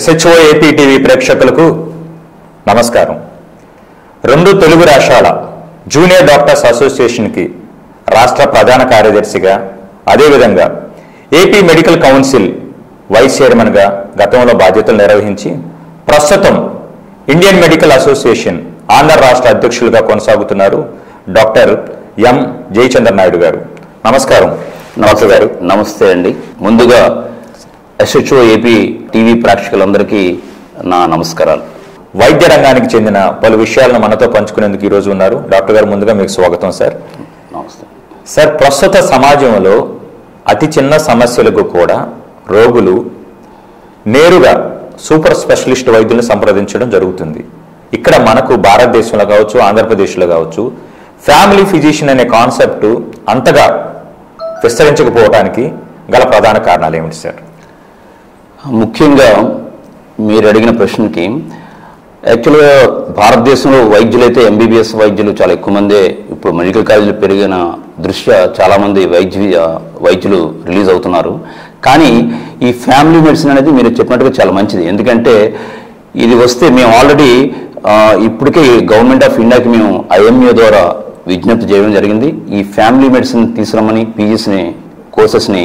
SHO AP TV ప్రేక్షకులకు నమస్కారం. రెండు తెలుగు రాష్ట్రాల జూనియర్ డాక్టర్స్ అసోసియేషన్కి రాష్ట్ర ప్రధాన కార్యదర్శిగా, అదేవిధంగా ఏపీ మెడికల్ కౌన్సిల్ వైస్ చైర్మన్గా గతంలో బాధ్యతలు నిర్వహించి ప్రస్తుతం ఇండియన్ మెడికల్ అసోసియేషన్ ఆంధ్ర రాష్ట్ర అధ్యక్షులుగా కొనసాగుతున్నారు డాక్టర్ ఎం జయచంద్ర నాయుడు గారు. నమస్కారం డాక్టర్ గారు. నమస్తే అండి. ముందుగా SHO AP టీవీ ప్రేక్షకులందరికీ నా నమస్కారాలు. వైద్య రంగానికి చెందిన పలు విషయాలను మనతో పంచుకునేందుకు ఈరోజు ఉన్నారు డాక్టర్ గారు. ముందుగా మీకు స్వాగతం సార్. నమస్తే సార్, ప్రస్తుత సమాజంలో అతి చిన్న సమస్యలకు కూడా రోగులు నేరుగా సూపర్ స్పెషలిస్ట్ వైద్యులను సంప్రదించడం జరుగుతుంది. ఇక్కడ మనకు భారతదేశంలో కావచ్చు, ఆంధ్రప్రదేశ్లో కావచ్చు, ఫ్యామిలీ ఫిజిషియన్ అనే కాన్సెప్ట్ అంతగా విస్తరించకపోవడానికి గల ప్రధాన కారణాలు ఏమిటి సార్? ముఖ్యంగా మీరు అడిగిన ప్రశ్నకి యాక్చువల్గా భారతదేశంలో వైద్యులైతే MBBS వైద్యులు చాలా ఎక్కువ మందే ఇప్పుడు మెడికల్ కాలేజీలు పెరిగిన దృష్ట్యా చాలామంది వైద్యులు రిలీజ్ అవుతున్నారు. కానీ ఈ ఫ్యామిలీ మెడిసిన్ అనేది మీరు చెప్పినట్టుగా చాలా మంచిది. ఎందుకంటే ఇది వస్తే మేము ఆల్రెడీ ఇప్పటికే గవర్నమెంట్ ఆఫ్ ఇండియాకి మేము IMA ద్వారా విజ్ఞప్తి చేయడం జరిగింది. ఈ ఫ్యామిలీ మెడిసిన్ తీసుకురమ్మని PGSని కోర్సెస్ని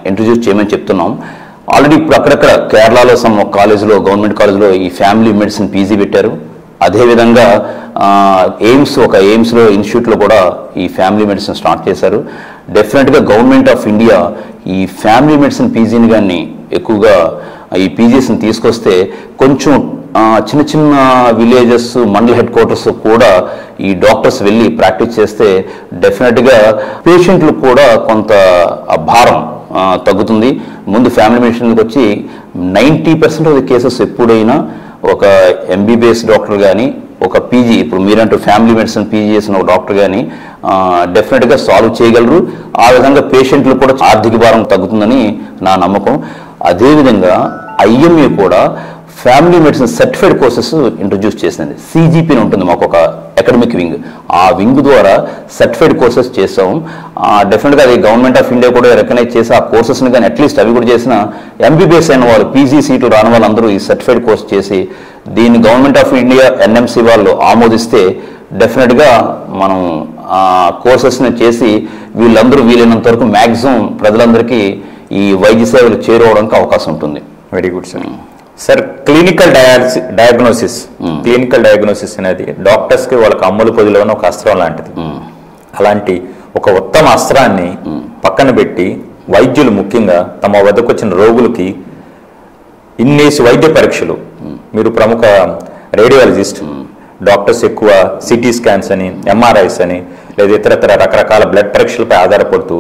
ఇంట్రడ్యూస్ చేయమని చెప్తున్నాం. ఆల్రెడీ ఇప్పుడు అక్కడక్కడ కేరళలో సమ్ కాలేజీలో, గవర్నమెంట్ కాలేజీలో ఈ ఫ్యామిలీ మెడిసిన్ PG పెట్టారు. అదేవిధంగా ఎయిమ్స్లో ఇన్స్టిట్యూట్లో కూడా ఈ ఫ్యామిలీ మెడిసిన్ స్టార్ట్ చేశారు. డెఫినెట్గా గవర్నమెంట్ ఆఫ్ ఇండియా ఈ ఫ్యామిలీ మెడిసిన్ PGని కానీ ఎక్కువగా ఈ PGSని తీసుకొస్తే కొంచెం చిన్న చిన్న విలేజెస్, మండల్ హెడ్ క్వార్టర్స్ కూడా ఈ డాక్టర్స్ వెళ్ళి ప్రాక్టీస్ చేస్తే డెఫినెట్గా పేషెంట్లు కూడా కొంత భారం తగ్గుతుంది. ముందు ఫ్యామిలీ మెడిసిన్కి వచ్చి 90% ఆఫ్ ది కేసెస్ ఎప్పుడైనా ఒక MBBS డాక్టర్ కానీ, ఒక PG, ఇప్పుడు మీరంటూ ఫ్యామిలీ మెడిసిన్ PG చేసిన ఒక డాక్టర్ కానీ డెఫినెట్గా సాల్వ్ చేయగలరు. ఆ విధంగా పేషెంట్లు కూడా ఆర్థిక భారం తగ్గుతుందని నా నమ్మకం. అదేవిధంగా IMA కూడా family medicine certified courses introduce చేసింది. CGP అని ఉంటుంది మాకు ఒక అకాడమిక్ వింగ్. ఆ వింగ్ ద్వారా సర్టిఫైడ్ కోర్సెస్ చేసాం. డెఫినెట్గా అది గవర్నమెంట్ ఆఫ్ ఇండియా కూడా రికగ్నైజ్ చేసి ఆ కోర్సెస్ని కానీ అట్లీస్ట్ అవి కూడా చేసిన MBBS అయిన వాళ్ళు, PG సీట్లు రాని వాళ్ళందరూ ఈ సర్టిఫైడ్ కోర్స్ చేసి దీన్ని గవర్నమెంట్ ఆఫ్ ఇండియా NMC వాళ్ళు ఆమోదిస్తే డెఫినెట్గా మనం కోర్సెస్ని చేసి వీళ్ళందరూ వీలైనంత వరకు మ్యాక్సిమం ప్రజలందరికీ ఈ వైద్య సేవలు చేరుకోవడానికి అవకాశం ఉంటుంది. Very good sir. Sir, clinical diagnosis అనేది డాక్టర్స్కి వాళ్ళకి అమ్ముల పొదిలోని ఒక అస్త్రం లాంటిది. అలాంటి ఒక ఉత్తమ అస్త్రాన్ని పక్కన పెట్టి వైద్యులు ముఖ్యంగా తమ వద్దకు వచ్చిన రోగులకి ఇన్నేసి వైద్య పరీక్షలు, మీరు ప్రముఖ రేడియాలజిస్ట్, డాక్టర్స్ ఎక్కువ CT స్కాన్స్ అని, MRIs అని, లేదా ఇతరతర రకరకాల బ్లడ్ పరీక్షలపై ఆధారపడుతూ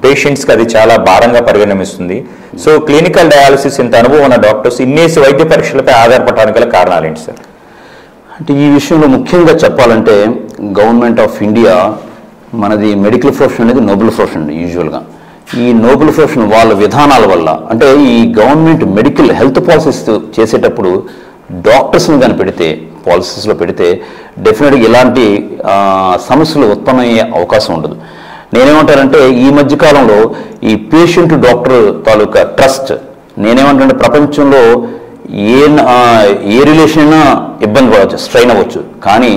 పేషెంట్స్కి అది చాలా భారంగా పరిగణిస్తుంది. సో క్లినికల్ డయాలసిస్ ఇంత అనుభవం ఉన్న డాక్టర్స్ ఇన్నేసి వైద్య పరీక్షలపై ఆధారపడడానికి గల కారణాలు ఏంటి సార్? అంటే ఈ విషయంలో ముఖ్యంగా చెప్పాలంటే గవర్నమెంట్ ఆఫ్ ఇండియా మనది మెడికల్ ప్రొఫెషన్ అనేది నోబెల్ ప్రొఫెషన్ అండి. యూజువల్గా ఈ నోబెల్ ప్రొఫెషన్ వాళ్ళ విధానాల వల్ల, అంటే ఈ గవర్నమెంట్ మెడికల్ హెల్త్ పాలసీస్ చేసేటప్పుడు డాక్టర్స్ని కానీ పెడితే, పాలసీస్లో పెడితే డెఫినెట్గా ఇలాంటి సమస్యలు ఉత్పన్నమయ్యే అవకాశం ఉండదు. నేనేమంటానంటే ఈ మధ్యకాలంలో ఈ పేషెంట్ డాక్టర్ తాలూకా ట్రస్ట్, నేనేమంటానంటే ప్రపంచంలో ఏ రిలేషన్ అయినా ఇబ్బంది పడవచ్చు, స్ట్రైన్ అవ్వచ్చు, కానీ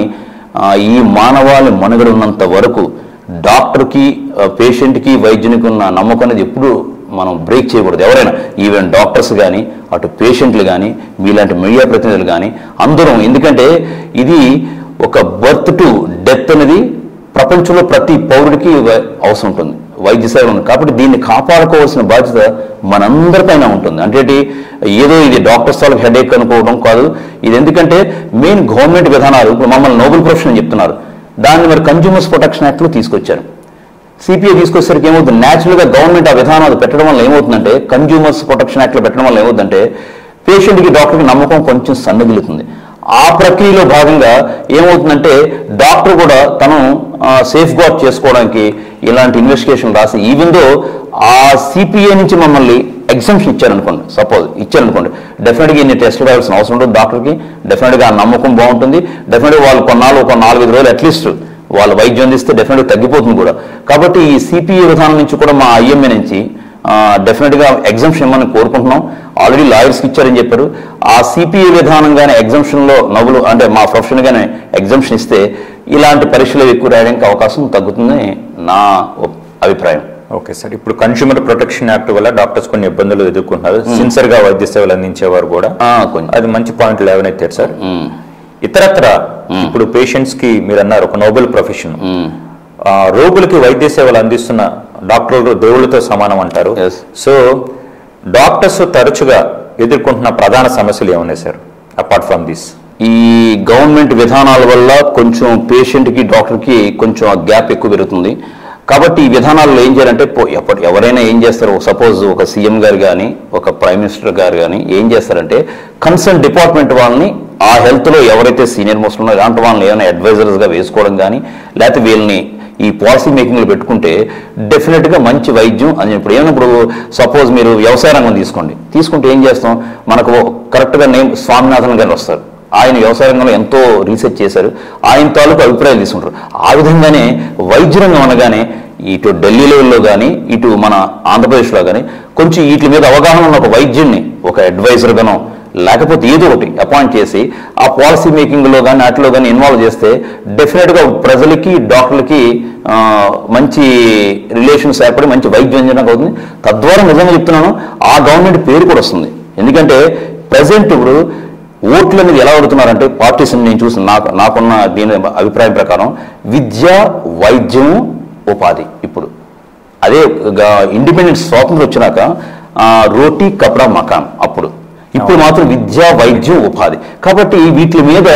ఈ మానవాళి మనుగడ ఉన్నంత వరకు డాక్టర్కి, పేషెంట్కి, వైద్యునికి ఉన్న నమ్మకం అనేది ఎప్పుడు మనం బ్రేక్ చేయకూడదు. ఎవరైనా, ఈవెన్ డాక్టర్స్ కానీ, అటు పేషెంట్లు కానీ, మీలాంటి మీడియా ప్రతినిధులు కానీ అందరం. ఎందుకంటే ఇది ఒక బర్త్ టు డెత్ అనేది ప్రపంచంలో ప్రతి పౌరుడికి అవసరం ఉంటుంది, వైద్య సేవలు ఉంది. కాబట్టి దీన్ని కాపాడుకోవాల్సిన బాధ్యత మనందరిపైన ఉంటుంది. అంటే ఏదో ఇది డాక్టర్స్ వాళ్ళకి హెడేక్ అనుకోవడం కాదు. ఇది ఎందుకంటే మెయిన్ గవర్నమెంట్ విధానాలు, ఇప్పుడు మమ్మల్ని నోబెల్ ప్రొఫెషన్ చెప్తున్నారు, దాన్ని మరి కన్జ్యూమర్స్ ప్రొటెక్షన్ యాక్ట్లో తీసుకొచ్చారు. CPA తీసుకొచ్చేసరికి ఏమవుతుంది, న్యాచురల్గా గవర్నమెంట్ ఆ విధానాలు పెట్టడం వల్ల ఏమవుతుందంటే, కన్జ్యూమర్స్ ప్రొటెక్షన్ యాక్ట్లో పెట్టడం వల్ల ఏమవుతుందంటే పేషెంట్కి, డాక్టర్కి నమ్మకం కొంచెం సన్నగిలుతుంది. ఆ ప్రక్రియలో భాగంగా ఏమవుతుందంటే డాక్టర్ కూడా తను సేఫ్ గార్డ్ చేసుకోవడానికి ఇలాంటి ఇన్వెస్టిగేషన్ రాసి, ఈవెన్ దో ఆ CPA నుంచి మమ్మల్ని ఎగ్జంప్షన్ ఇచ్చారనుకోండి, సపోజ్ ఇచ్చారనుకోండి, డెఫినెట్గా ఇన్ని టెస్టులు రావాల్సిన అవసరం ఉంటుంది డాక్టర్కి. డెఫినెట్గా ఆ నమ్మకం బాగుంటుంది. డెఫినెట్గా వాళ్ళు ఒక 4-5 రోజులు అట్లీస్ట్ వాళ్ళ వైద్యం అందిస్తే డెఫినెట్గా తగ్గిపోతుంది కూడా. కాబట్టి ఈ CPA విధానం నుంచి కూడా మా IMA నుంచి డెఫినెట్గా ఎగ్జంప్షన్ ఇవ్వమని కోరుకుంటున్నాం. ఆల్రెడీ లాయర్స్కి ఇచ్చారని చెప్పారు. ఆ సిపిఐ విధానంగానే ఎగ్జంప్షన్లో నవ్వులు అంటే మా ప్రొఫెషన్గానే ఎగ్జంప్షన్ ఇస్తే ఇలాంటి పరీక్షలు ఎక్కువ రాయడానికి అవకాశం తగ్గుతుందని నా అభిప్రాయం. ఓకే సార్, ఇప్పుడు కన్స్యూమర్ ప్రొటెక్షన్ యాక్ట్ వల్ల డాక్టర్స్ కొన్ని ఇబ్బందులు ఎదుర్కొంటున్నారు. సిన్సియర్గా వైద్య సేవలు అందించేవారు కూడా అది మంచి పాయింట్ లేవనెత్తారు సార్. ఇతరత్ర ఇప్పుడు పేషెంట్స్ కి మీరు అన్నారు ఒక నోబెల్ ప్రొఫెషన్, రోగులకి వైద్య సేవలు అందిస్తున్న డాక్టర్లు దేవుళ్ళతో సమానం అంటారు. సో డాక్టర్స్ తరచుగా ఎదుర్కొంటున్న ప్రధాన సమస్యలు ఏమున్నాయి సార్ అపార్ట్ ఫ్రమ్ దిస్? ఈ గవర్నమెంట్ విధానాల వల్ల కొంచెం పేషెంట్కి డాక్టర్కి కొంచెం ఆ గ్యాప్ ఎక్కువ పెరుగుతుంది. కాబట్టి ఈ విధానాల్లో ఏం చేయాలంటే ఎవరైనా ఏం చేస్తారు, సపోజ్ ఒక సీఎం గారు కానీ ఒక ప్రైమ్ మినిస్టర్ గారు కానీ ఏం చేస్తారంటే కన్సర్న్ డిపార్ట్మెంట్ వాళ్ళని ఆ హెల్త్లో ఎవరైతే సీనియర్ మోస్ట్ ఉన్నారో అలాంటి వాళ్ళని ఏమైనా అడ్వైజర్స్గా వేసుకోవడం కానీ లేకపోతే వీళ్ళని ఈ పాలసీ మేకింగ్లో పెట్టుకుంటే డెఫినెట్గా మంచి వైద్యం అని. ఇప్పుడు ఏమైనప్పుడు సపోజ్ మీరు వ్యవసాయ రంగం తీసుకుంటే ఏం చేస్తాం, మనకు కరెక్ట్గా స్వామినాథన్ గారు వస్తారు. ఆయన వ్యవసాయ రంగంలో ఎంతో రీసెర్చ్ చేశారు, ఆయన తాలూకు అభిప్రాయాలు తీసుకుంటారు. ఆ విధంగానే వైద్య రంగం అనగానే ఇటు ఢిల్లీ లెవెల్లో కానీ ఇటు మన ఆంధ్రప్రదేశ్లో కానీ కొంచెం వీటి మీద అవగాహన ఉన్న ఒక వైద్యుడిని ఒక అడ్వైజర్గానో లేకపోతే ఏదో ఒకటి అపాయింట్ చేసి ఆ పాలసీ మేకింగ్లో కానీ వాటిలో కానీ ఇన్వాల్వ్ చేస్తే డెఫినెట్గా ప్రజలకి డాక్టర్లకి మంచి రిలేషన్స్ ఏర్పడి మంచి వైద్యం అందించడానికి అవుతుంది. తద్వారా నిజంగా చెప్తున్నాను ఆ గవర్నమెంట్ పేరు కూడా వస్తుంది. ఎందుకంటే ప్రజెంట్ ఇప్పుడు ఓట్లు అనేది ఎలా అడుగుతున్నారంటే పార్టీస్ నేను చూసిన నాకున్న దీని అభిప్రాయం ప్రకారం విద్య, వైద్యం, ఉపాధి. ఇప్పుడు అదే ఇండిపెండెన్స్ స్వాతంత్రం వచ్చినాక రోటీ, కపడా, మకాన్ ఇప్పుడు మాత్రం విద్య, వైద్యం, ఉపాధి. కాబట్టి వీటి మీద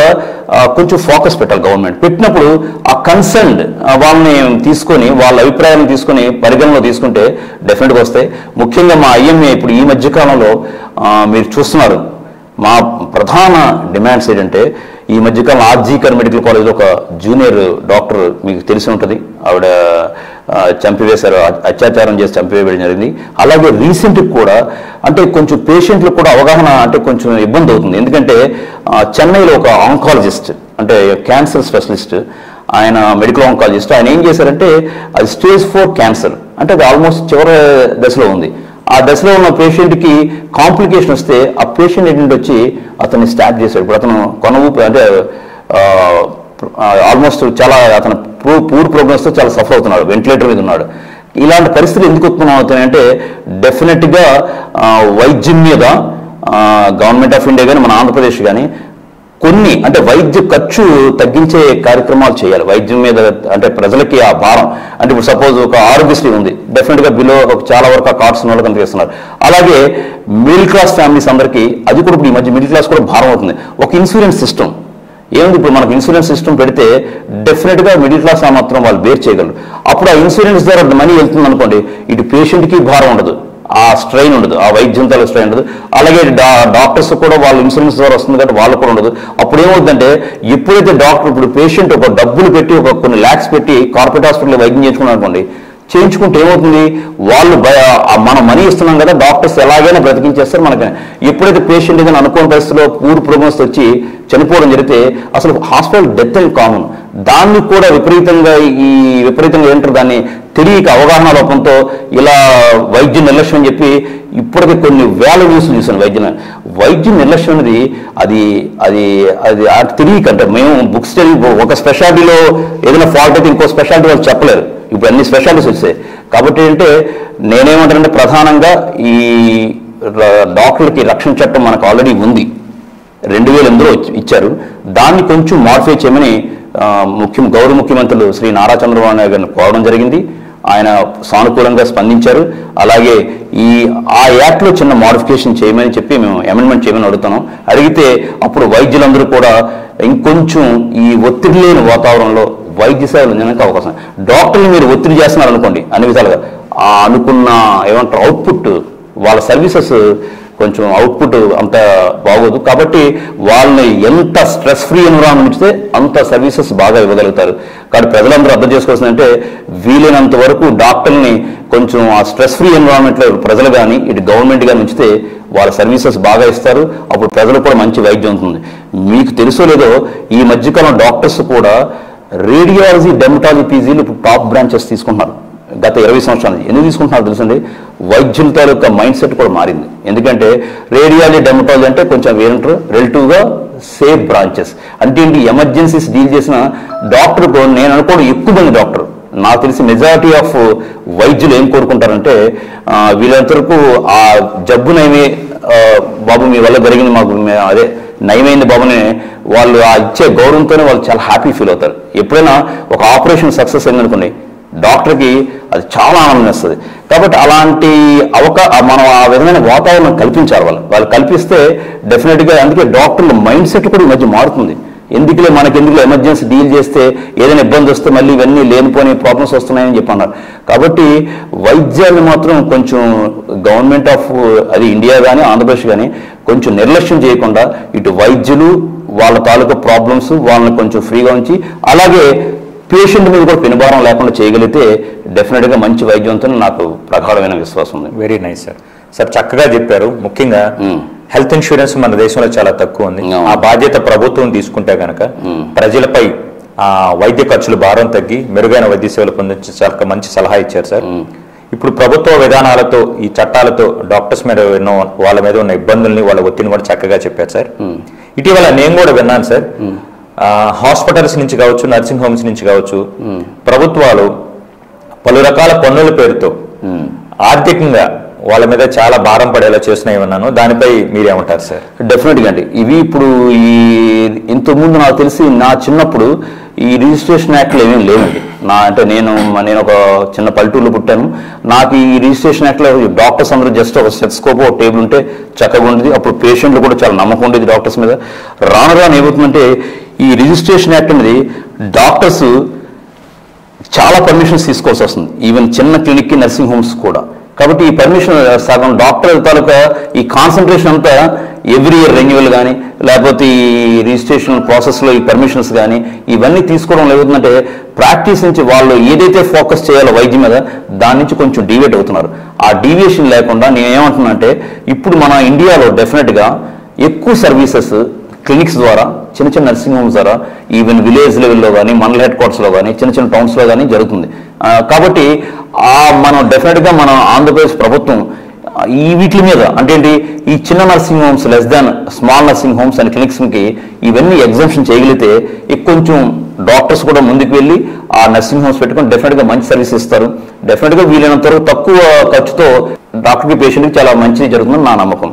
కొంచెం ఫోకస్ పెట్టాలి గవర్నమెంట్. పెట్టినప్పుడు ఆ కన్సర్న్డ్ వాళ్ళని తీసుకొని వాళ్ళ అభిప్రాయాలను తీసుకొని పరిగణలో తీసుకుంటే డెఫినెట్గా వస్తాయి. ముఖ్యంగా మా ఐఎంఏ ఇప్పుడు ఈ మధ్యకాలంలో మీరు చూస్తున్నారు మా ప్రధాన డిమాండ్స్ ఏంటంటే ఈ మధ్యకాలం ఆర్జీకర్ మెడికల్ కాలేజ్లో ఒక జూనియర్ డాక్టర్ మీకు తెలిసి ఉంటుంది, ఆవిడ చంపివేశారు, అత్యాచారం చేసి చంపివేయడం జరిగింది. అలాగే రీసెంట్గా కూడా అంటే కొంచెం పేషెంట్లకు కూడా అవగాహన అంటే కొంచెం ఇబ్బంది అవుతుంది. ఎందుకంటే చెన్నైలో ఒక ఆంకాలజిస్ట్ అంటే క్యాన్సర్ స్పెషలిస్ట్, ఆయన మెడికల్ ఆంకాలజిస్ట్, ఆయన ఏం చేశారంటే అది స్టేజ్ 4 క్యాన్సర్ అంటే అది ఆల్మోస్ట్ చివరి దశలో ఉంది. ఆ దశలో ఉన్న పేషెంట్కి కాంప్లికేషన్ వస్తే ఆ పేషెంట్ ఏంటంటే వచ్చి అతన్ని స్టార్ట్ చేశాడు. ఇప్పుడు అతను కొనవూపు అంటే ఆల్మోస్ట్ చాలా అతను పూర్ ప్రోగ్రెస్తో చాలా సఫర్ అవుతున్నాడు, వెంటిలేటర్ మీద ఉన్నాడు. ఇలాంటి పరిస్థితులు ఎందుకు అవుతున్నాయంటే డెఫినెట్గా వైద్యం మీద గవర్నమెంట్ ఆఫ్ ఇండియా కానీ మన ఆంధ్రప్రదేశ్ కానీ కొన్ని అంటే వైద్య ఖర్చు తగ్గించే కార్యక్రమాలు చేయాలి. వైద్యం మీద అంటే ప్రజలకి ఆ భారం అంటే ఇప్పుడు సపోజ్ ఒక ఆరోగ్యశ్రీ ఉంది, డెఫినెట్గా బిలో చాలా వరకు ఆ కార్డ్స్ ఉన్న వాళ్ళకి అందిస్తున్నారు. అలాగే మిడిల్ క్లాస్ ఫ్యామిలీస్ అందరికీ అది కూడా ఇప్పుడు ఈ మధ్య మిడిల్ క్లాస్ కూడా భారం అవుతుంది. ఒక ఇన్సూరెన్స్ సిస్టమ్ ఏముంది, ఇప్పుడు మనకు ఇన్సూరెన్స్ సిస్టమ్ పెడితే డెఫినెట్గా మిడిల్ క్లాస్ ఆ మాత్రం వాళ్ళు బేర్ చేయగలరు. అప్పుడు ఆ ఇన్సూరెన్స్ ద్వారా మనీ వెళ్తుంది అనుకోండి, ఇటు పేషెంట్కి భారం ఉండదు, ఆ స్ట్రెయిన్ ఉండదు, ఆ వైద్యం తల స్ట్రెయిన్ ఉండదు. అలాగే డాక్టర్స్ కూడా వాళ్ళు ఇన్సూరెన్స్ ద్వారా వస్తుంది కాబట్టి వాళ్ళు కూడా ఉండదు. అప్పుడు ఏమవుతుందంటే ఎప్పుడైతే డాక్టర్ ఇప్పుడు పేషెంట్ ఒక డబ్బులు పెట్టి ఒక కొన్ని ల్యాక్స్ పెట్టి కార్పొరేట్ హాస్పిటల్లో వైద్యం చేయించుకున్నారు అనుకోండి, చేయించుకుంటే ఏమవుతుంది, వాళ్ళు మనం మనీ ఇస్తున్నాం కదా డాక్టర్స్ ఎలాగైనా బ్రతికించేస్తారు మనకి. ఎప్పుడైతే పేషెంట్ ఏదైనా అనుకోని పరిస్థితిలో పూర్ ప్రోగ్నోస్ వచ్చి చనిపోవడం జరిగితే అసలు హాస్పిటల్ డెత్ అని కామన్. దాన్ని కూడా విపరీతంగా ఏంటారు దాన్ని తెలియక అవగాహన లోపంతో ఇలా వైద్య నిర్లక్ష్యం అని చెప్పి ఇప్పటికే కొన్ని వేల న్యూస్లు చూసాను. వైద్య నిర్లక్ష్యం అనేది అది అది అది తెలియక అంటే మేము బుక్స్ ఒక స్పెషాలిటీలో ఏదైనా ఫాల్ట్ అయితే ఇంకో స్పెషాలిటీ వాళ్ళు చెప్పలేరు. ఇప్పుడు అన్ని స్పెషాలిటీస్ వచ్చాయి. కాబట్టి అంటే నేనేమంటానంటే ప్రధానంగా ఈ డాక్టర్లకి రక్షణ చట్టం మనకు ఆల్రెడీ ఉంది, 2008లో ఇచ్చారు. దాన్ని కొంచెం మాడిఫై చేయమని గౌరవ ముఖ్యమంత్రులు శ్రీ నారా చంద్రబాబు నాయుడు గారిని కోరడం జరిగింది. ఆయన సానుకూలంగా స్పందించారు. అలాగే ఆ యాక్ట్లో చిన్న మాడిఫికేషన్ చేయమని చెప్పి మేము అమెండ్మెంట్ చేయమని అడుగుతున్నాం. అడిగితే అప్పుడు వైద్యులందరూ కూడా ఇంకొంచెం ఈ ఒత్తిడి లేని వాతావరణంలో వైద్య సేవలు అందించడానికి అవకాశం. డాక్టర్లు మీరు ఒత్తిడి చేస్తున్నారు అనుకోండి అన్ని విధాలుగా అనుకున్న ఏమంటారు అవుట్పుట్ వాళ్ళ సర్వీసెస్ కొంచెం అవుట్పుట్ అంత బాగోదు. కాబట్టి వాళ్ళని ఎంత స్ట్రెస్ ఫ్రీ ఎన్విరాన్మెంట్ ఇస్తే అంత సర్వీసెస్ బాగా ఇవ్వగలుగుతారు. కాబట్టి ప్రజలందరూ అర్థం చేసుకోవాల్సిందంటే వీలైనంత వరకు డాక్టర్ని కొంచెం ఆ స్ట్రెస్ ఫ్రీ ఎన్విరాన్మెంట్లో ప్రజలు కానీ ఇటు గవర్నమెంట్ కానీ ఉంచితే వాళ్ళ సర్వీసెస్ బాగా ఇస్తారు. అప్పుడు ప్రజలు కూడా మంచి వైద్యం ఉంటుంది. మీకు తెలుసో లేదో ఈ మధ్యకాలం డాక్టర్స్ కూడా రేడియాలజీ, డెర్మటాలజీ పీజీలు ఇప్పుడు టాప్ బ్రాంచెస్ తీసుకుంటున్నారు. గత 20 సంవత్సరాలు ఎందుకు తీసుకుంటున్నారు తెలుసండి, వైద్యుల తాలూకా మైండ్ సెట్ కూడా మారింది. ఎందుకంటే రేడియాలజీ, డెర్మటాలజీ అంటే కొంచెం ఏంటంటారు రిలేటివ్గా సేఫ్ బ్రాంచెస్. అంటే ఏంటి, ఎమర్జెన్సీస్ డీల్ చేసిన డాక్టర్ నేను అనుకోవడం ఎక్కువ మంది డాక్టర్ నాకు తెలిసి మెజారిటీ ఆఫ్ వైద్యులు ఏం కోరుకుంటారంటే వీళ్ళంతవరకు ఆ జబ్బు నయమే బాబు మీ వల్ల జరిగింది మాకు అదే నయమైంది బాబుని వాళ్ళు ఆ ఇచ్చే గౌరవంతోనే వాళ్ళు చాలా హ్యాపీ ఫీల్ అవుతారు. ఎప్పుడైనా ఒక ఆపరేషన్ సక్సెస్ అయిందనుకోండి డాక్టర్కి అది చాలా ఆనందం ఇస్తుంది. కాబట్టి అలాంటి మనం ఆ విధమైన వాతావరణం కల్పించాలి. వాళ్ళు కల్పిస్తే డెఫినెట్గా, అందుకే డాక్టర్ల మైండ్ సెట్ కూడా ఈ మధ్య మారుతుంది. ఎందుకులే మనకెందుకు ఎమర్జెన్సీ డీల్ చేస్తే ఏదైనా ఇబ్బంది వస్తే మళ్ళీ ఇవన్నీ లేనిపోని ప్రాబ్లమ్స్ వస్తున్నాయని చెప్పి అన్నారు. కాబట్టి వైద్యాన్ని మాత్రం కొంచెం గవర్నమెంట్ ఆఫ్ అది ఇండియా కానీ ఆంధ్రప్రదేశ్ కానీ కొంచెం నిర్లక్ష్యం చేయకుండా ఇటు వైద్యులు వాళ్ళ తాలూకా ప్రాబ్లమ్స్ వాళ్ళని కొంచెం ఫ్రీగా ఉంచి అలాగే పేషెంట్ మీద కూడా పెనుభారం లేకుండా చేయగలిగితే డెఫినెట్గా మంచి వైద్యంతో నాకు ప్రగాఢమైన విశ్వాసం ఉంది. Very nice sir. సార్ చక్కగా చెప్పారు. ముఖ్యంగా హెల్త్ ఇన్సూరెన్స్ మన దేశంలో చాలా తక్కువ ఉంది. ఆ బాధ్యత ప్రభుత్వం తీసుకుంటే కనుక ప్రజలపై వైద్య ఖర్చులు భారం తగ్గి మెరుగైన వైద్య సేవలు పొందించే చాలా మంచి సలహా ఇచ్చారు సార్. ఇప్పుడు ప్రభుత్వ విధానాలతో ఈ చట్టాలతో డాక్టర్స్ మీద వాళ్ళ మీద ఉన్న ఇబ్బందుల్ని వాళ్ళ ఒత్తిడిని కూడా చక్కగా చెప్పారు సార్. ఇటీవల నేను కూడా విన్నాను సార్, హాస్పిటల్స్ నుంచి కావచ్చు, నర్సింగ్ హోమ్స్ నుంచి కావచ్చు, ప్రభుత్వాలు పలు రకాల పన్నుల పేరుతో ఆర్థికంగా వాళ్ళ మీద చాలా భారం పడేలా చేస్తున్నాయి అన్నాను. దానిపై మీరేమంటారు సార్? డెఫినెట్గా అండి. ఇవి ఇప్పుడు ఇంతకుముందు నాకు తెలిసి నా చిన్నప్పుడు ఈ రిజిస్ట్రేషన్ యాక్ట్లు ఏమీ లేవండి. నేను ఒక చిన్న పల్లెటూరులో పుట్టాను. నాకు ఈ రిజిస్ట్రేషన్ యాక్ట్లో డాక్టర్స్ అందరూ జస్ట్ ఒక స్టెథోస్కోప్ ఒక టేబుల్ ఉంటే చక్కగా ఉండేది. అప్పుడు పేషెంట్లు కూడా చాలా నమ్మకం ఉండేది డాక్టర్స్ మీద. రాను రాను ఏమవుతుందంటే ఈ రిజిస్ట్రేషన్ యాక్ట్ అనేది డాక్టర్స్ చాలా పర్మిషన్స్ తీసుకోవాల్సి వస్తుంది, ఈవెన్ చిన్న క్లినిక్కి, నర్సింగ్ హోమ్స్ కూడా. కాబట్టి ఈ పర్మిషన్ సగం డాక్టర్ తాలూకా ఈ కాన్సన్ట్రేషన్ అంతా ఎవ్రీ ఇయర్ రెన్యువల్ కానీ లేకపోతే ఈ రిజిస్ట్రేషన్ ప్రాసెస్లో ఈ పర్మిషన్స్ కానీ ఇవన్నీ తీసుకోవడం ఏమవుతుందంటే ప్రాక్టీస్ నుంచి వాళ్ళు ఏదైతే ఫోకస్ చేయాలో వైద్యం మీద దాని నుంచి కొంచెం డీవియేట్ అవుతున్నారు. ఆ డీవియేషన్ లేకుండా నేను ఏమంటున్నానంటే ఇప్పుడు మన ఇండియాలో డెఫినెట్గా ఎక్కువ సర్వీసెస్ క్లినిక్స్ ద్వారా, చిన్న చిన్న నర్సింగ్ హోమ్స్ ద్వారా, ఈవెన్ విలేజ్ లెవెల్లో కానీ, మండల హెడ్ క్వార్టర్స్లో కానీ, చిన్న చిన్న టౌన్స్లో కానీ జరుగుతుంది. కాబట్టి మనం డెఫినెట్గా మన ఆంధ్రప్రదేశ్ ప్రభుత్వం ఈ వీటి మీద అంటే ఏంటి, ఈ చిన్న nursing homes less than small nursing homes and క్లినిక్స్కి ఇవన్నీ ఎగ్జామ్షన్ చేయగలిగితే కొంచెం డాక్టర్స్ కూడా ముందుకు వెళ్ళి ఆ నర్సింగ్ హోమ్స్ పెట్టుకొని డెఫినెట్గా మంచి సర్వీస్ ఇస్తారు. డెఫినెట్గా వీలైనంత వరకు తక్కువ ఖర్చుతో డాక్టర్కి, పేషెంట్కి చాలా మంచిది జరుగుతుందని నా నమ్మకం.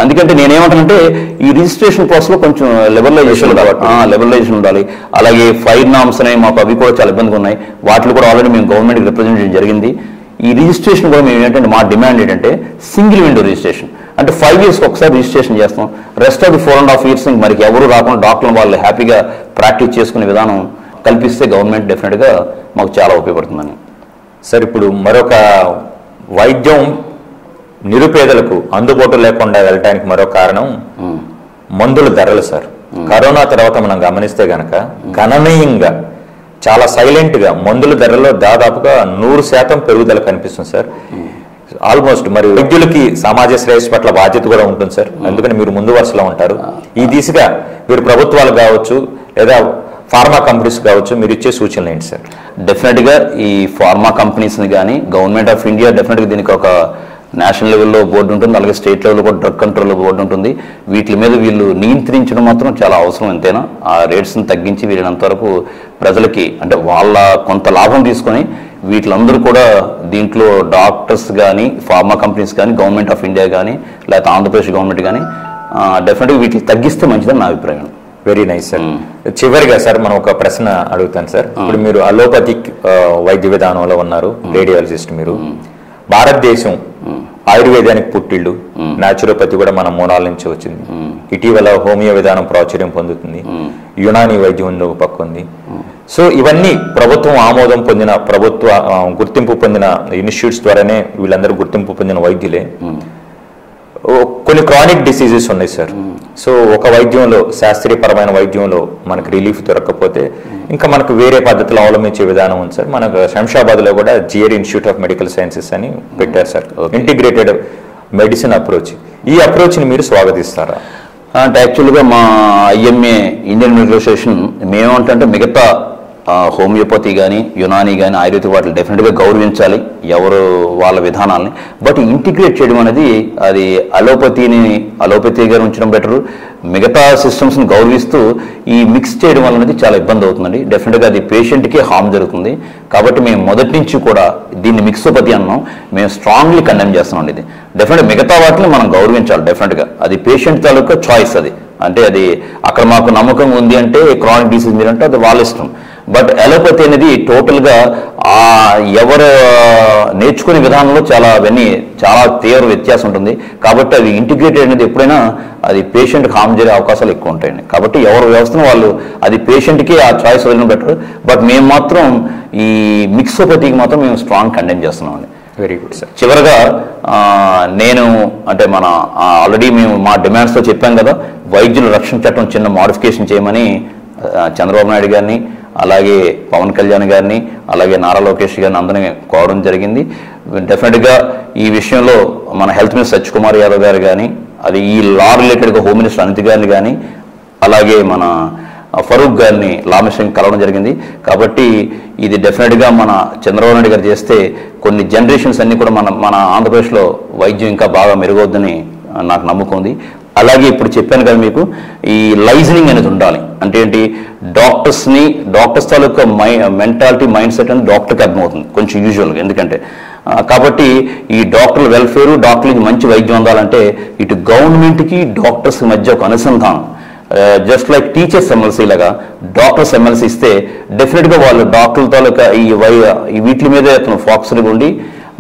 ఎందుకంటే నేనేమంటానంటే ఈ రిజిస్ట్రేషన్ ప్రాసెస్లో కొంచెం లెవెలైజేషన్ ఉండాలి. అలాగే ఫైర్ నామ్స్ అనేవి మాకు అవి కూడా చాలా ఇబ్బందిగా ఉన్నాయి. వాటిని కూడా ఆల్రెడీ మేము గవర్నమెంట్కి రిప్రజెంట్ చేయడం జరిగింది. ఈ రిజిస్ట్రేషన్ కూడా మేము ఏంటంటే మా డిమాండ్ ఏంటంటే సింగిల్ విండో రిజిస్ట్రేషన్. అంటే 5 years ఒకసారి రిజిస్ట్రేషన్ చేస్తాం, రెస్ట్ ఆఫ్ ది 4.5 years మనకి ఎవరు రాకుండా డాక్టర్లు వాళ్ళు హ్యాపీగా ప్రాక్టీస్ చేసుకునే విధానం కల్పిస్తే గవర్నమెంట్ డెఫినెట్గా మాకు చాలా ఉపయోగపడుతుందని. సార్ ఇప్పుడు మరొక వైద్యం నిరుపేదలకు అందుబాటు లేకుండా వెళ్ళడానికి మరో కారణం మందుల ధరలు సార్. కరోనా తర్వాత మనం గమనిస్తే గనక గణనీయంగా చాలా సైలెంట్గా మందుల ధరల్లో దాదాపుగా 100% పెరుగుదల కనిపిస్తుంది సార్. ఆల్మోస్ట్ మరి వైద్యులకి సమాజ శ్రేయస్సు పట్ల బాధ్యత కూడా ఉంటుంది సార్, ఎందుకంటే మీరు ముందు వరుసలో ఉంటారు. ఈ దిశగా మీరు ప్రభుత్వాలు కావచ్చు లేదా ఫార్మా కంపెనీస్ కావచ్చు మీరు ఇచ్చే సూచనలు ఏంటి సార్? డెఫినెట్గా ఈ ఫార్మా కంపెనీస్ని కానీ గవర్నమెంట్ ఆఫ్ ఇండియా డెఫినెట్గా దీనికి ఒక నేషనల్ లెవెల్లో బోర్డు ఉంటుంది, అలాగే స్టేట్ లెవెల్లో కూడా డ్రగ్ కంట్రోల్ బోర్డు ఉంటుంది. వీటి మీద వీళ్ళు నియంత్రించడం మాత్రం చాలా అవసరం. ఎంతైనా ఆ రేట్స్ని తగ్గించి వీళ్ళంతవరకు ప్రజలకి అంటే వాళ్ళ కొంత లాభం తీసుకొని వీటిలందరూ కూడా దీంట్లో డాక్టర్స్ కానీ, ఫార్మా కంపెనీస్ కానీ, గవర్నమెంట్ ఆఫ్ ఇండియా కానీ, లేకపోతే ఆంధ్రప్రదేశ్ గవర్నమెంట్ కానీ డెఫినెట్గా వీటిని తగ్గిస్తే మంచిదని నా అభిప్రాయం. Very nice sir. చివరిగా సార్ మనం ఒక ప్రశ్న అడుగుతాను సార్. ఇప్పుడు మీరు అలోపతిక్ వైద్య విధానంలో ఉన్నారు, రేడియాలజిస్ట్ మీరు. భారతదేశం ఆయుర్వేదానికి పుట్టిళ్ళు, న్యాచురోపతి కూడా మన మూలాల నుంచి వచ్చింది. ఇటీవల హోమియో విధానం ప్రాచుర్యం పొందుతుంది, యునానీ వైద్యం ఒక పక్క ఉంది. సో ఇవన్నీ ప్రభుత్వం ఆమోదం పొందిన, ప్రభుత్వ గుర్తింపు పొందిన ఇన్స్టిట్యూట్స్ ద్వారానే వీళ్ళందరూ గుర్తింపు పొందిన వైద్యులే. కొన్ని క్రానిక్ డిసీజెస్ ఉన్నాయి సార్. సో ఒక వైద్యంలో, శాస్త్రీయపరమైన వైద్యంలో మనకు రిలీఫ్ దొరకకపోతే ఇంకా మనకు వేరే పద్ధతులు అవలంబించే విధానం ఉంది సార్. మనకు శంషాబాద్లో కూడా GR institute of medical sciences అని పెట్టారు సార్, ఇంటిగ్రేటెడ్ మెడిసిన్ అప్రోచ్. ఈ అప్రోచ్ని మీరు స్వాగతిస్తారా? అంటే యాక్చువల్గా మా IMA ఇండియన్ మెడికల్ అసోసియేషన్ మేమేమంటే మిగతా హోమియోపతి కానీ యునానీ కానీ ఆయుర్వేదిక్ వాటిని డెఫినెట్గా గౌరవించాలి ఎవరు వాళ్ళ విధానాలని. బట్ ఇంటిగ్రేట్ చేయడం అనేది అది అలోపతిగా ఉంచడం బెటరు. మిగతా సిస్టమ్స్ని గౌరవిస్తూ ఈ మిక్స్ చేయడం వల్ల అనేది చాలా ఇబ్బంది అవుతుందండి. డెఫినెట్గా అది పేషెంట్కి హార్మ్ జరుగుతుంది. కాబట్టి మేము మొదటి నుంచి కూడా దీన్ని మిక్సోపతి అన్నాం, మేము స్ట్రాంగ్లీ కండెమ్ చేస్తున్నాం. ఇది డెఫినెట్గా మిగతా వాటిని మనం గౌరవించాలి. డెఫినెట్గా అది పేషెంట్ తాలూకా చాయిస్. అది అంటే అది అక్కడ మాకు నమ్మకం ఉంది అంటే క్రానిక్ డిసీజ్ మీద అంటే అది వాళ్ళ ఇష్టం. బట్ అలోపతి అనేది టోటల్గా ఎవరు నేర్చుకునే విధానంలో చాలా తీవ్ర వ్యత్యాసం ఉంటుంది. కాబట్టి అది ఇంటిగ్రేటెడ్ అనేది ఎప్పుడైనా అది పేషెంట్కి హార్మ్ జరిగే అవకాశాలు ఎక్కువ ఉంటాయండి. కాబట్టి ఎవరు వ్యవస్థను వాళ్ళు అది పేషెంట్కి ఆ చాయిస్ వదిలిన బెటర్. బట్ మేము మాత్రం ఈ మిక్సోపతికి మాత్రం మేము స్ట్రాంగ్ కండెమ్ చేస్తున్నామండి. Very good sir. చివరగా నేను అంటే మన ఆల్రెడీ మేము మా డిమాండ్స్తో చెప్పాం కదా, వైద్యుల రక్షణ చట్టం చిన్న మోడిఫికేషన్ చేయమని చంద్రబాబు నాయుడు గారిని, అలాగే పవన్ కళ్యాణ్ గారిని, అలాగే నారా లోకేష్ గారిని అందరినీ కోరడం జరిగింది. డెఫినెట్గా ఈ విషయంలో మన హెల్త్ మినిస్టర్ సత్యకుమార్ యాదవ్ గారు కానీ, అది ఈ లా రిలేటెడ్గా హోమ్ మినిస్టర్ అనిత్ గారిని కానీ, అలాగే మన ఫరూక్ గారిని లా మినిస్టర్ని కలవడం జరిగింది. కాబట్టి ఇది డెఫినెట్గా మన చంద్రబాబు నాయుడు గారు చేస్తే కొన్ని జనరేషన్స్ అన్నీ కూడా మన ఆంధ్రప్రదేశ్లో వైద్యం ఇంకా బాగా మెరుగవుద్దని నాకు నమ్మకం ఉంది. అలాగే ఇప్పుడు చెప్పాను కదా మీకు, ఈ లైజనింగ్ అనేది ఉండాలి. అంటే ఏంటి, డాక్టర్స్ తాలూకా మెంటాలిటీ మైండ్ సెట్ అనేది డాక్టర్కి అర్థమవుతుంది కొంచెం యూజువల్గా. ఎందుకంటే కాబట్టి ఈ డాక్టర్ల వెల్ఫేర్, డాక్టర్లకి మంచి వైద్యం అందాలంటే ఇటు గవర్నమెంట్కి డాక్టర్స్ మధ్య ఒక అనుసంధానం, జస్ట్ లైక్ టీచర్స్ ఎమ్మెల్సీ లాగా డాక్టర్స్ ఎమ్మెల్సీ ఇస్తే డెఫినెట్గా వాళ్ళు డాక్టర్ల తాలూకా ఈ వీటి మీద ఫోకస్గా ఉండి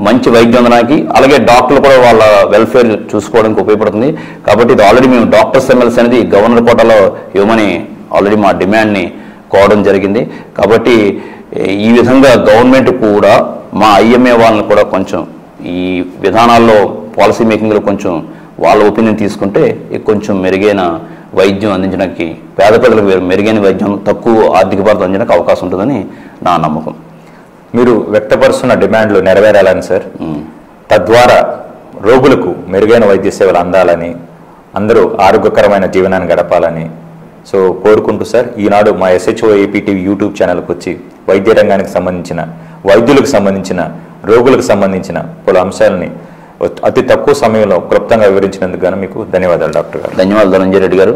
మంచి వైద్యం అందడానికి, అలాగే డాక్టర్లు కూడా వాళ్ళ వెల్ఫేర్ చూసుకోవడానికి ఉపయోగపడుతుంది. కాబట్టి ఇది ఆల్రెడీ మేము డాక్టర్స్ ఎమ్మెల్సీ అనేది గవర్నర్ కోటాలో ఇవ్వమని ఆల్రెడీ మా డిమాండ్ని కోవడం జరిగింది. కాబట్టి ఈ విధంగా గవర్నమెంట్ కూడా మా ఐఎంఏ వాళ్ళని కూడా కొంచెం ఈ విధానాల్లో పాలసీ మేకింగ్లో కొంచెం వాళ్ళ ఒపీనియన్ తీసుకుంటే కొంచెం మెరుగైన వైద్యం అందించడానికి, పేద ప్రజలకు మెరుగైన వైద్యం తక్కువ ఆర్థిక భారం అందించడానికి అవకాశం ఉంటుందని నా నమ్మకం. మీరు వ్యక్తపరుస్తున్న డిమాండ్లు నెరవేరాలని సార్, తద్వారా రోగులకు మెరుగైన వైద్య సేవలు అందాలని, అందరూ ఆరోగ్యకరమైన జీవనాన్ని గడపాలని సో కోరుకుంటూ సార్, ఈనాడు మా SHO AP TV యూట్యూబ్ ఛానల్కి వచ్చి వైద్య రంగానికి సంబంధించిన, వైద్యులకు సంబంధించిన, రోగులకు సంబంధించిన పలు అంశాలని అతి తక్కువ సమయంలో క్లుప్తంగా వివరించినందుకు గాను మీకు ధన్యవాదాలు డాక్టర్ గారు. ధన్యవాదాలు రంజిరెడ్డి గారు.